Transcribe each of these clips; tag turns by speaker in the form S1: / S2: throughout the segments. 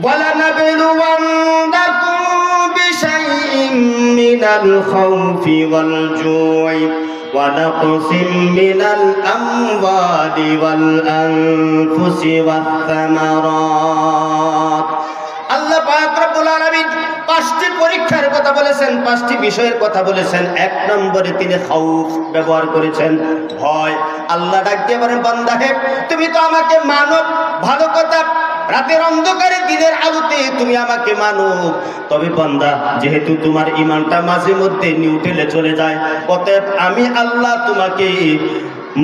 S1: وَلَنَبْلُوَنَّكُم بِشَيْءٍ مِّنَ الْخَوْفِ وَالْجُوعِ وَنَقْصٍ مِّنَ الْأَمْوَالِ وَالْأَنفُسِ وَالثَّمَرَاتِ। আল্লাহ পাক রব্বুল আলামিন পাঁচটি পরীক্ষার কথা বলেছেন, পাঁচটি বিষয়ের কথা বলেছেন। এক নম্বরে তিনি খাউফ ব্যবহার করেছেন, ভয়। আল্লাহ ডাক দিয়ে বলেন, বান্দা হে, তুমি তো আমাকে মানো, ভালো কথা, রাতের অন্ধকারে দিনের আলোতে তুমি আমাকে মানো, তবে বান্দা যেহেতু তোমার ঈমানটা মাঝে মধ্যে নিউট্রেলে চলে যায়, অতএব আমি আল্লাহ তোমাকে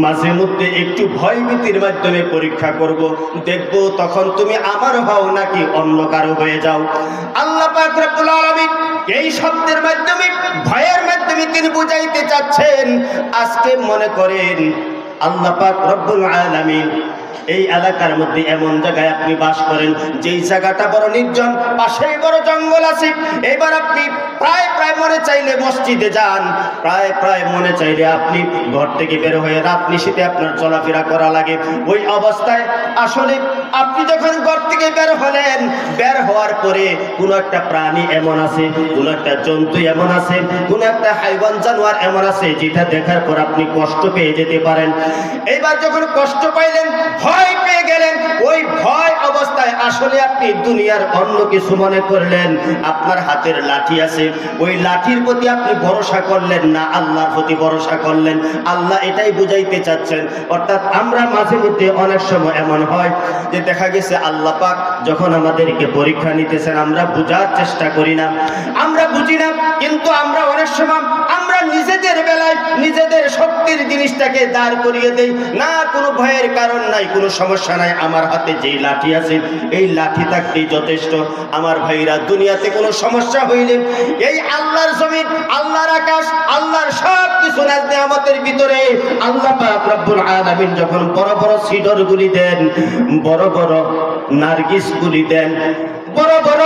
S1: মাঝে মধ্যে একটু ভয় ভীতির মাধ্যমে পরীক্ষা করব, দেখব তখন তুমি আমার হও নাকি অন্য কারো হয়ে যাও। আল্লাহ পাক রব্বুল আলামিন এই শব্দের মাধ্যমে, ভয়ের মাধ্যমে তিনি বুঝাইতে চাচ্ছেন, আজকে মনে করেন আল্লাহ পাক রব্বুল আলামিন এই এলাকার মধ্যে এমন জায়গায় আপনি বাস করেন, যেই জায়গাটা বড় নির্জন, পাশেই বড় জঙ্গল আছে। এবার আপনি প্রায় মনে চাইলে মসজিদে যান, প্রায় মনে চাইলে আপনি ঘর থেকে বের হয়ে রাত নিশীথে আপনার চলাফেরা করা লাগে। ওই অবস্থায় আসলে আপনি যখন ঘর থেকে বের হলেন, বের হওয়ার পরে কোনো একটা প্রাণী এমন আছে, কোনো একটা জন্তু এমন আছে, কোনো একটা হাইওয়ান জানোয়ার এমন আছে, যেটা দেখার পর আপনি কষ্ট পেয়ে যেতে পারেন। এইবার যখন কষ্ট পাইলেন, ভয় পেয়ে গেলেন, ওই ভয় অবস্থায় আসলে আপনি দুনিয়ার অন্য কিছু মনে করলেন। আপনার হাতের লাঠি আছে, ওই লাঠির প্রতি আপনি ভরসা করলেন না, আল্লাহর প্রতি ভরসা করলেন। আল্লাহ এটাই বুঝাইতে চাচ্ছেন। অর্থাৎ আমরা মাঝে মধ্যে অনেক সময় এমন হয় যে দেখা গেছে আল্লাহ পাক যখন আমাদেরকে পরীক্ষা নিতেছেন, আমরা বুঝার চেষ্টা করি না, আমরা বুঝি না, কিন্তু আমরা অনেক সময় আমরা নিজেদের বেলায় নিজেদের শক্তির জিনিসটাকে দাঁড় করিয়ে দেই। না, কোনো ভয়ের কারণ নাই, কোনো সমস্যা নাই, আমার হাতে যেই লাঠি আছে এই লাঠি থাকতেই যথেষ্ট। আমার ভাইরা, দুনিয়াতে কোনো সমস্যা হইলে এই আল্লাহর জমিন, আল্লাহর আকাশ, আল্লাহর সব কিছু নিয়ামতের ভিতরে আল্লাহ পাক রব্বুল আলামিন যখন বড় বড় সিডর গুলি দেন, বড় বড় নার্গিস গুলি দেন, বড় বড়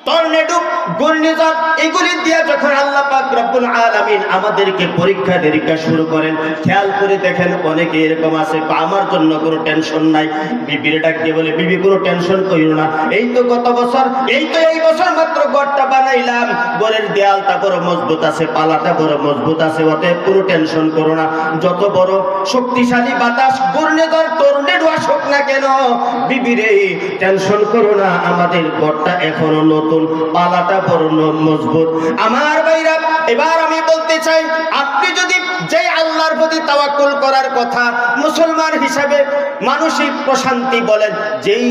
S1: টর্নেডো, ঘূর্ণিঝড়, এগুলি দিয়ে যখন আল্লাহ পাক রব্বুল আলামিন আমাদেরকে পরীক্ষা নিরীক্ষা শুরু করেন, খেয়াল করে দেখেন অনেকে এরকম আছে, আমার জন্য কোনো টেনশন নাই। বিবির ডাক দিয়ে বলে, বিবি কোনো টেনশন করিও না, এই তো গত বছর, এই বছর মাত্র ঘরটা বানাইলাম, ঘরের দেয়ালটা বড় মজবুত আছে, পালাটা বড় মজবুত আছে, অতএব কোনো টেনশন করো না। যত বড় শক্তিশালী বাতাস, ঘূর্ণিঝড়, টর্নেডো আসুক না কেন, বিবিরে টেনশন করো না, আমাদের ঘরটা এখনো নতুন, পালাটা বড় মজবুত। আমার ভাইরা, এবার আমি বলতে চাই, আপনি যদি যে আল্লাহর প্রতি তাওয়াক্কুল করার কথা মুসলমান হিসাবে মানসিক প্রশান্তি বলেন, যেই